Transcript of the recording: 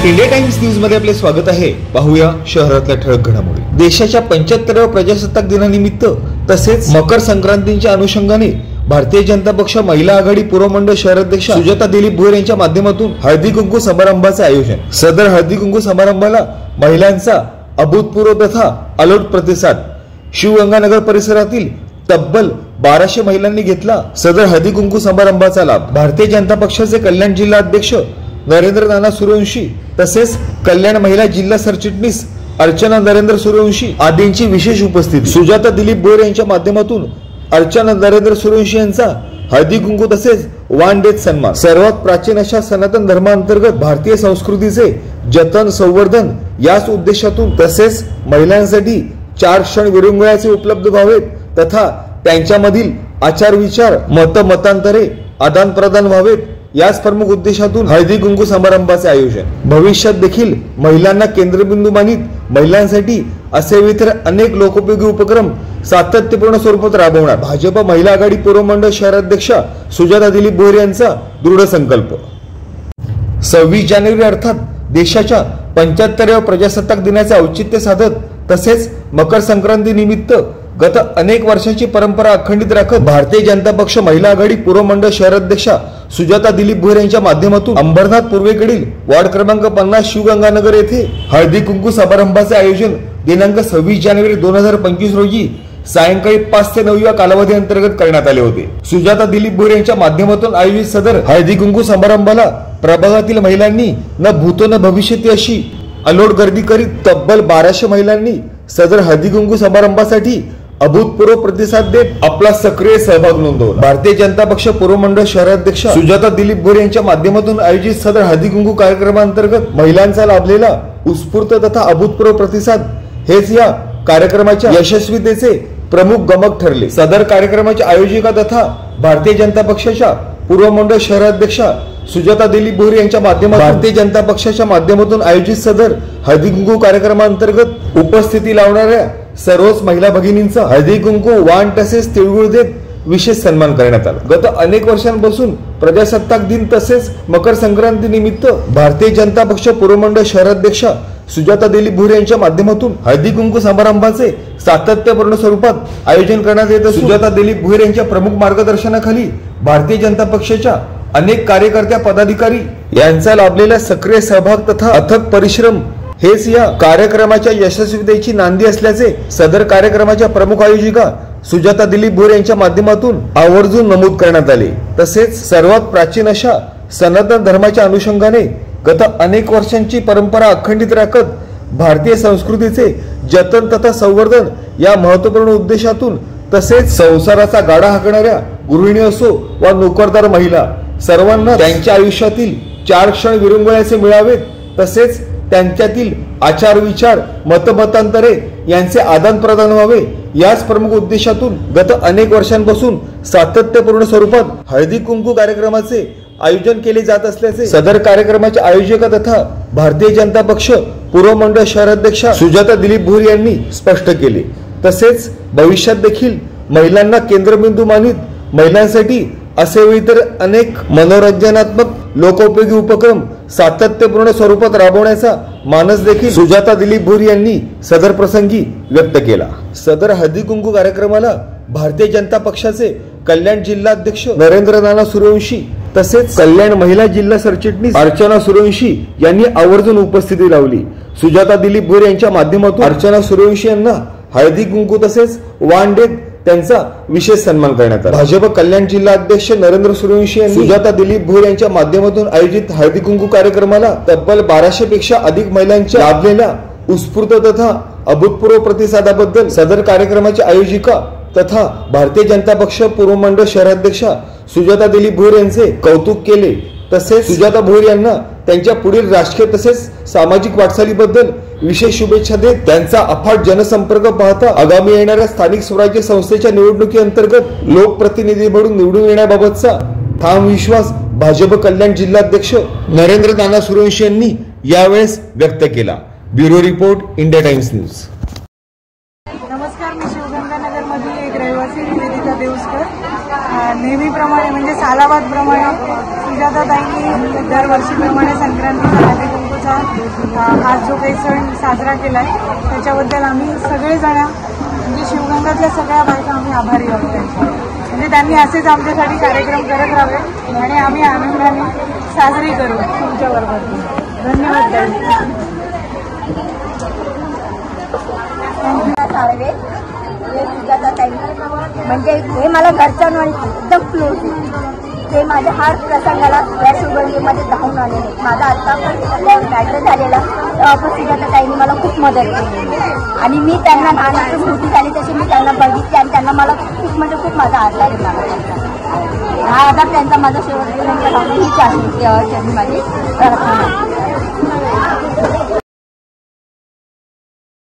India times news मध्ये आपले स्वागत आहे। पाहूया शहरातल्या ठळक घडामोडी। देशाच्या 75व्या प्रजासत्ताक दिनानिमित्त तसेच मकर संक्रांतीच्या अनुषंगाने भारतीय जनता पक्ष महिला आघाडी पूर्व मंडळ शहराध्यक्ष सुजाता दिलीप भोयर यांच्या माध्यमातून हळदी कुंकू समारंभाचे आयोजन। सदर हळदी कुंकू समारंभाला महिलांचा अभूतपूर्व तथा अलोट प्रतिसाद। शिवगंगानगर परिसरातील तब्बल 1200 महिलांनी घेतला सदर हळदी कुंकू समारंभाचा लाभ। भारतीय जनता पक्षाचे कल्याण जिल्हा अध्यक्ष नरेंद्र नाना सूर्यवंशी तसेच कल्याण महिला जिल्हा सरचिटणीस अर्चना नरेंद्र सूर्यवंशी आदींची विशेष उपस्थिती। सुजाता दिलीप भोयर यांच्या माध्यमातून अर्चना नरेंद्र सूर्यवंशी यांचा हळदी कुंकू तसेच वाण देत सन्मान। सर्वात प्राचीन अशा सनातन धर्मांतर्गत भारतीय संस्कृतीचे जतन संवर्धन याच उद्देशातून तसेच महिलांसाठी 4 क्षण विरंगुळ्याचे उपलब्ध व्हावेत तथा त्यांच्यामधील आचार विचार मतांतरे आदान प्रदान व्हावेत याच प्रमुख उद्देशातून हळदी कुंकू समारंभाचे आयोजन। भविष्यात देखील महिलांना केंद्रबिंदू मानित महिलांसाठी असे इतर अनेक लोकोपयोगी उपक्रम सातत्यपूर्ण स्वरूपात राबवणार भाजप महिला आघाडी पूर्व मंडळ शहराध्यक्षा सुजाता दिलीप भोयर यांचा दृढ संकल्प। 26 जानेवारी अर्थात देशाच्या 75व्या प्रजासत्ताक दिनाचे औचित्य साधत तसेच मकर संक्रांती निमित्त गत अनेक वर्षाची परंपरा अखंडित राखत भारतीय जनता पक्ष महिला आघाडी पूर्व मंडळ शहराध्यक्षा सुजाता दिलीप भोयर यांच्या माध्यमातून अंबरनाथ पूर्वेकडील वार्ड क्रमांक 50 शिवगंगानगर येथे हळदी कुंकू समारंभाचे आयोजन दिनांक 26 जानेवारी 2025 रोजी सायंकाळी 5 ते 9 या कालावधी अंतर्गत करण्यात आले होते। सुजाता दिलीप भोयर यांच्या माध्यमातून आयोजित सदर हळदी कुंकू समारंभाला प्रभागातील महिलांनी न भूतो न भविष्यती अशी अलोट गर्दी करीत तब्बल 1200 महिलांनी सदर हळदी कुंकू समारंभासाठी अभूतपूर्व प्रतिसाद देत आपला सक्रिय सहभाग नोंदवला। भारतीय जनता पक्ष पूर्व मंडळ शहराध्यक्ष सुजाता दिलीप भोयर यांच्या माध्यमातून आयोजित सदर हळदी कुंकू कार्यक्रमांतर्गत महिलांचा लाभलेला उत्स्फूर्त तथा अभूतपूर्व प्रतिसाद हेच या कार्यक्रमाच्या यशस्वीतेचे प्रमुख गमक ठरले। सदर कार्यक्रमाच्या आयोजिका तथा भारतीय जनता पक्षाच्या पूर्व मंडळ शहराध्यक्षा सुजाता दिलीप भोयर यांच्या माध्यमातून भारतीय जनता पक्षाच्या माध्यमातून आयोजित सदर हळदी कुंकू कार्यक्रमांतर्गत उपस्थिती लावणाऱ्या सर्वच महिला भगिनींचा हळदी कुंकू वाण तसेच तिळगुळ देत विशेष सन्मान करण्यात आला। गत अनेक वर्षांपासून प्रजासत्ताक दिन तसेच मकर संक्रांती निमित्त भारतीय जनता पक्ष पूर्व मंडळ शहराध्यक्षा सुजाता दिलीप भोयर यांच्या माध्यमातून हळदी कुंकू समारंभाचे सातत्यपूर्ण स्वरूपात आयोजन करण्यात येत असून सुजाता दिलीप भोयर यांच्या प्रमुख मार्गदर्शनाखाली भारतीय जनता पक्षाच्या अनेक कार्यकर्त्या पदाधिकारी यांचा लाभलेला सक्रिय सहभाग तथा अथक परिश्रम हेच या कार्यक्रमाच्या यशस्वीतेची नांदी असल्याचे सदर कार्यक्रमाच्या प्रमुख आयोजिका सुजाता दिलीप भोयर यांच्या माध्यमातून आवर्जून नमूद करण्यात आले। तसेच सर्वात प्राचीन अशा सनातन धर्माच्या अनुषंगाने गत अनेक वर्षांची परंपरा अखंडित राखत भारतीय संस्कृतीचे जतन तथा संवर्धन या महत्त्वपूर्ण उद्देशातून तसेच संसाराचा गाडा हाकणाऱ्या गृहिणी असो वा नोकरदार महिला सर्वांना त्यांच्या आयुष्यातील 4 क्षण विरंगुळ्याचे मिळावेत तसेच त्यांच्यातील आचार विचार मतांतरे यांचे आदान प्रदान व्हावे याच प्रमुख उद्देशातून गत अनेक वर्षांपासून सातत्यपूर्ण स्वरूपात हळदी कुंकू कार्यक्रमाचे आयोजन केले जात असल्याचे सदर कार्यक्रमाच्या आयोजका तथा भारतीय जनता पक्ष पूर्व मंडळ शहराध्यक्षा सुजाता दिलीप भोयर यांनी स्पष्ट केले। तसेच भविष्यात देखील महिलांना केंद्रबिंदू मानित महिलांसाठी असे इतर अनेक मनोरंजनात्मक लोकोपयोगी उपक्रम सातत्यपूर्ण स्वरूपात राबवण्याचा मानस देखील सुजाता दिलीप भोयर यांनी सदर प्रसंगी व्यक्त केला। सदर हळदी कुंकू कार्यक्रमाला भारतीय जनता पक्षाचे कल्याण जिल्हा अध्यक्ष नरेंद्र नाना सूर्यवंशी तसेच कल्याण महिला जिल्हा सरचिटणीस अर्चना सूर्यवंशी यांनी आवर्जून उपस्थिती लावली। सुजाता दिलीप भोयर यांच्या माध्यमातून अर्चना सूर्यवंशी यांना हळदी कुंकू तसेच वाण देत त्यांचा विशेष सन्मान करण्यात आला। भाजप कल्याण जिल्हा अध्यक्ष नरेंद्र सूर्यवंशी यांनी सुजाता दिलीप भोयर यांच्या माध्यमातून आयोजित हळदी कुंकू कार्यक्रमाला तब्बल 1200 पेक्षा अधिक महिलांच्या लाभलेल्या उत्स्फूर्त तथा अभूतपूर्व प्रतिसादाबद्दल सदर कार्यक्रमाच्या आयोजिका तथा भारतीय जनता पक्ष पूर्व मंडळ शहराध्यक्षा सुजाता दिलीप भोयर यांचे कौतुक केले। तसेच सुजाता भोयर यांना त्यांच्या पुढील राजकीय तसेच सामाजिक वाटचालीबद्दल विशेष शुभेच्छा देत त्यांचा अफाट जनसंपर्क पाहता आगामी येणाऱ्या स्थानिक स्वराज्य संस्थेच्या निवडणुकीअंतर्गत लोकप्रतिनिधी म्हणून निवडून येण्याबाबतचा ठाम विश्वास भाजप कल्याण जिल्हाध्यक्ष नरेंद्र नाना सूर्यवंशी यांनी यावेळेस व्यक्त केला। Bureau report India times news. नमस्कार, मी शिवगंगानगर मधील एक रहिवासी निवेदिता देवस्कर। नेहमीप्रमाणे म्हणजे सालाबाद प्रमाणे सुजाताताईंनी दरवर्षीप्रमाणे संक्रांतीचा हळदी कुंकू दिनाचा हा जो काही सण साजरा केला आहे त्याच्याबद्दल आम्ही सगळेजण म्हणजे शिवगंगातल्या सगळ्या बायका आम्ही आभारी आहोत त्यांच्या. म्हणजे त्यांनी असेच आमच्यासाठी कार्यक्रम करत राहावे आणि आम्ही आनंदाने साजरी करू तुमच्याबरोबर. धन्यवाद ताई. म्हणजे हे मला घरच्यांवर एकदम क्लोज आहे. ते माझ्या हर प्रसंगाला या शिवगंगेमध्ये धावून आलेले. माझा आतापर्यंत मॅटर झालेला सुजाता ताईंनी मला खूप मदत केली आणि मी त्यांना नाण्याची स्मृती झाली तशी मी त्यांना बघितली आणि त्यांना मला खूप म्हणजे खूप माझा आधार आहे. मला हा आधार त्यांचा माझा शेवटपर्यंत हीच आहे माझी प्रार्थना.